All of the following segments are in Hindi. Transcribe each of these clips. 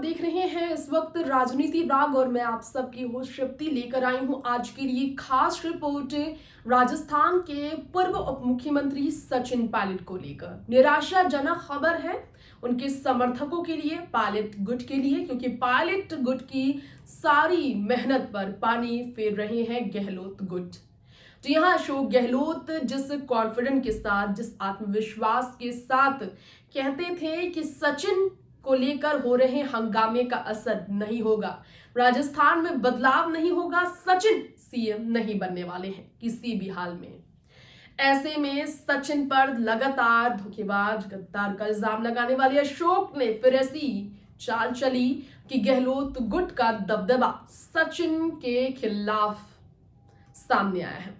देख रहे हैं इस वक्त राजनीति राग और मैं आप सबकी होस्ट शक्ति लेकर आई हूं आज के लिए खास रिपोर्ट राजस्थान के पूर्व उप मुख्यमंत्री सचिन पायलट को लेकर। निराशाजनक खबर है उनके समर्थकों के लिए, पायलट गुट के लिए, क्योंकि पायलट गुट की सारी मेहनत पर पानी फेर रहे हैं गहलोत गुट। जी हाँ, अशोक गहलोत जिस कॉन्फिडेंस के साथ, जिस आत्मविश्वास के साथ कहते थे कि सचिन को लेकर हो रहे हंगामे का असर नहीं होगा, राजस्थान में बदलाव नहीं होगा, सचिन सीएम नहीं बनने वाले हैं किसी भी हाल में। ऐसे में सचिन पर लगातार धोखेबाज, गद्दार का इल्जाम लगाने वाले अशोक ने फिर ऐसी चाल चली कि गहलोत गुट का दबदबा सचिन के खिलाफ सामने आया है।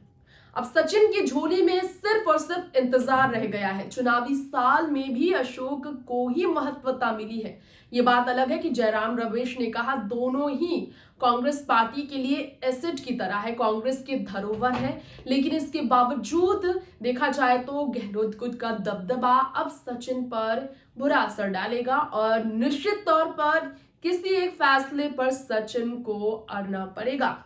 अब सचिन की झोली में सिर्फ और सिर्फ इंतजार रह गया है। चुनावी साल में भी अशोक को ही महत्वता मिली है। ये बात अलग है कि जयराम रमेश ने कहा दोनों ही कांग्रेस पार्टी के लिए एसेट की तरह है, कांग्रेस के धरोहर है, लेकिन इसके बावजूद देखा जाए तो गहलोत गुट का दबदबा अब सचिन पर बुरा असर डालेगा और निश्चित तौर पर किसी एक फैसले पर सचिन को अड़ना पड़ेगा।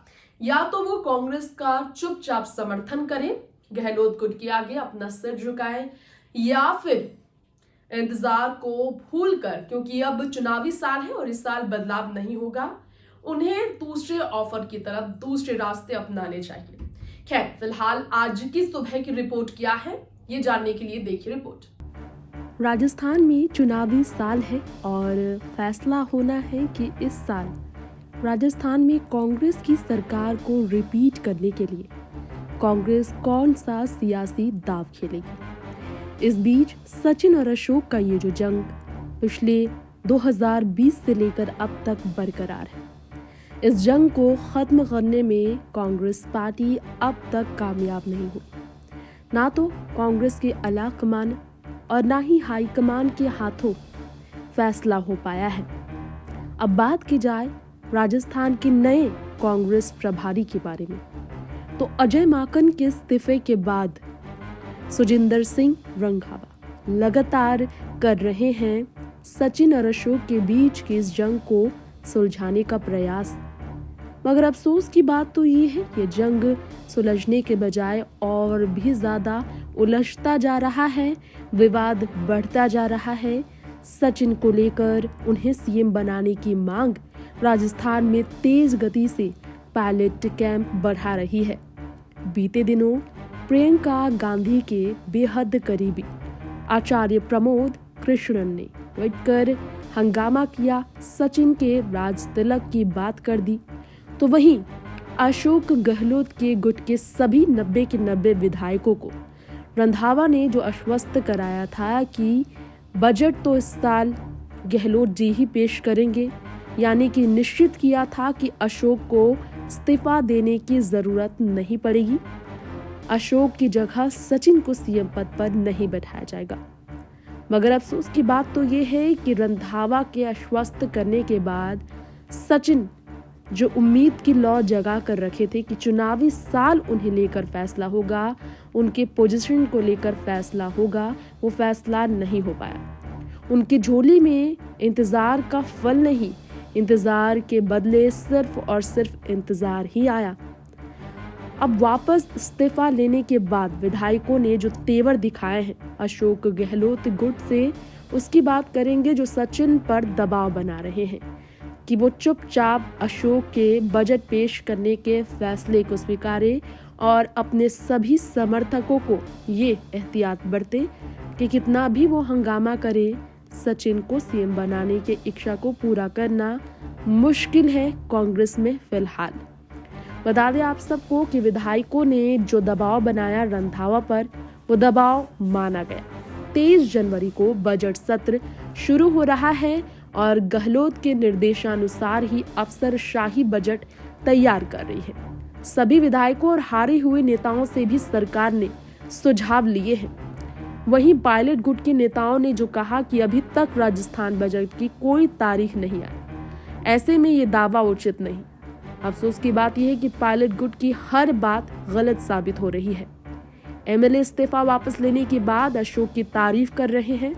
या तो वो कांग्रेस का चुपचाप समर्थन करें, गहलोत गुट के आगे अपना सिर झुकाएं, या फिर इंतजार को भूलकर, क्योंकि अब चुनावी साल है और इस साल बदलाव नहीं होगा, उन्हें दूसरे ऑफर की तरफ, दूसरे रास्ते अपनाने चाहिए। खैर, फिलहाल आज की सुबह की रिपोर्ट क्या है, ये जानने के लिए देखिए रिपोर्ट। राजस्थान में चुनावी साल है और फैसला होना है कि इस साल राजस्थान में कांग्रेस की सरकार को रिपीट करने के लिए कांग्रेस कौन सा सियासी दांव खेलेगी। इस बीच सचिन और अशोक का ये जो जंग पिछले 2020 से लेकर अब तक बरकरार है, इस जंग को खत्म करने में कांग्रेस पार्टी अब तक कामयाब नहीं हुई। ना तो कांग्रेस के आला कमान और ना ही हाईकमान के हाथों फैसला हो पाया है। अब बात की जाए राजस्थान के नए कांग्रेस प्रभारी के बारे में, तो अजय माकन के इस्तीफे के बाद सुजिंदर सिंह रंधावा लगातार कर रहे हैं सचिन और अशोक के बीच की इस जंग को सुलझाने का प्रयास। मगर अफसोस की बात तो ये है कि जंग सुलझने के बजाय और भी ज्यादा उलझता जा रहा है, विवाद बढ़ता जा रहा है। सचिन को लेकर उन्हें सीएम बनाने की मांग राजस्थान में तेज गति से पायलट कैंप बढ़ा रही है। बीते दिनों प्रियंका गांधी के बेहद करीबी आचार्य प्रमोद कृष्णन ने ट्वीट कर हंगामा किया, सचिन के राज तिलक की बात कर दी। तो वहीं अशोक गहलोत के गुट के सभी 90 के 90 विधायकों को रंधावा ने जो आश्वस्त कराया था कि बजट तो इस साल गहलोत जी ही पेश करेंगे, यानी कि निश्चित किया था कि अशोक को इस्तीफा देने की जरूरत नहीं पड़ेगी, अशोक की जगह सचिन को सीएम पद पर नहीं बैठाया जाएगा। मगर अफसोस की बात तो ये है कि रंधावा के आश्वस्त करने के बाद सचिन जो उम्मीद की लौ जगा कर रखे थे कि चुनावी साल उन्हें लेकर फैसला होगा, उनके पोजीशन को लेकर फैसला होगा, वो फैसला नहीं हो पाया। उनकी झोली में इंतजार का फल नहीं, इंतजार के बदले सिर्फ और सिर्फ इंतजार ही आया। अब वापस इस्तीफा लेने के बाद विधायकों ने जो तेवर दिखाए हैं अशोक गहलोत गुट से, उसकी बात करेंगे, जो सचिन पर दबाव बना रहे हैं कि वो चुपचाप अशोक के बजट पेश करने के फैसले को स्वीकारे और अपने सभी समर्थकों को ये एहतियात बरते कि कितना भी वो हंगामा करे, सचिन को सीएम बनाने के इच्छा को पूरा करना मुश्किल है कांग्रेस में फिलहाल। बता दें आप सबको कि विधायकों ने जो दबाव बनाया रंधावा पर, वो दबाव माना गया। 23 जनवरी को बजट सत्र शुरू हो रहा है और गहलोत के निर्देशानुसार ही अफसरशाही बजट तैयार कर रही है। सभी विधायकों और हारे हुए नेताओं से भी सरकार ने सुझाव लिए हैं। वहीं पायलट गुट के नेताओं ने जो कहा कि अभी तक राजस्थान बजट की कोई तारीख नहीं आई, ऐसे में ये दावा उचित नहीं। अफसोस की बात यह है कि पायलट गुट की हर बात गलत साबित हो रही है। एमएलए इस्तीफा वापस लेने के बाद अशोक की तारीफ कर रहे हैं।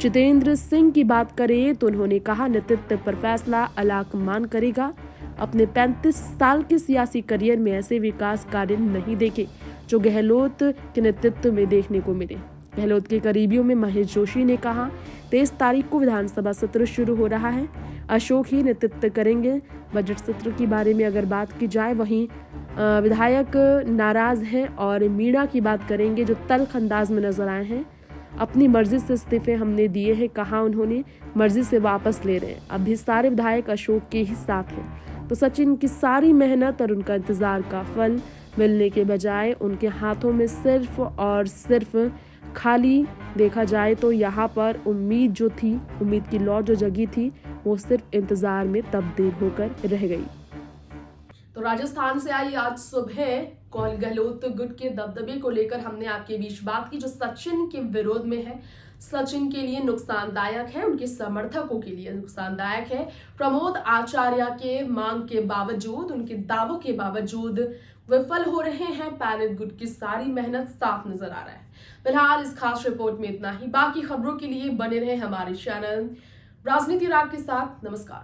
जितेंद्र सिंह की बात करें तो उन्होंने कहा, नेतृत्व पर फैसला अलाकमान करेगा। अपने 35 साल के सियासी करियर में ऐसे विकास कार्य नहीं देखे जो गहलोत के नेतृत्व में देखने को मिले। गहलोत के करीबियों में महेश जोशी ने कहा, 23 तारीख को विधानसभा सत्र शुरू हो रहा है, अशोक ही नेतृत्व करेंगे। बजट सत्र के बारे में अगर बात की जाए, वहीं विधायक नाराज हैं और मीणा की बात करेंगे जो तल्ख अंदाज में नजर आए हैं। अपनी मर्जी से इस्तीफे हमने दिए हैं, कहा उन्होंने, मर्जी से वापस ले रहे हैं। अब भी सारे विधायक अशोक के ही साथ हैं। तो सचिन की सारी मेहनत और उनका इंतजार का फल मिलने के बजाय उनके हाथों में सिर्फ और सिर्फ खाली देखा जाए तो यहाँ पर उम्मीद जो थी, उम्मीद की लौ जो जगी थी, वो सिर्फ इंतजार में तब्दील होकर रह गई। तो राजस्थान से आई आज सुबह कौल गहलोत गुट के दबदबे को लेकर हमने आपके बीच बात की, जो सचिन के विरोध में है, सचिन के लिए नुकसानदायक है, उनके समर्थकों के लिए नुकसानदायक है। प्रमोद आचार्य के मांग के बावजूद, उनके दावों के बावजूद विफल हो रहे हैं। पायलट गुट की सारी मेहनत साफ नजर आ रहा है। फिलहाल इस खास रिपोर्ट में इतना ही। बाकी खबरों के लिए बने रहे हमारे चैनल राजनीति राग के साथ। नमस्कार।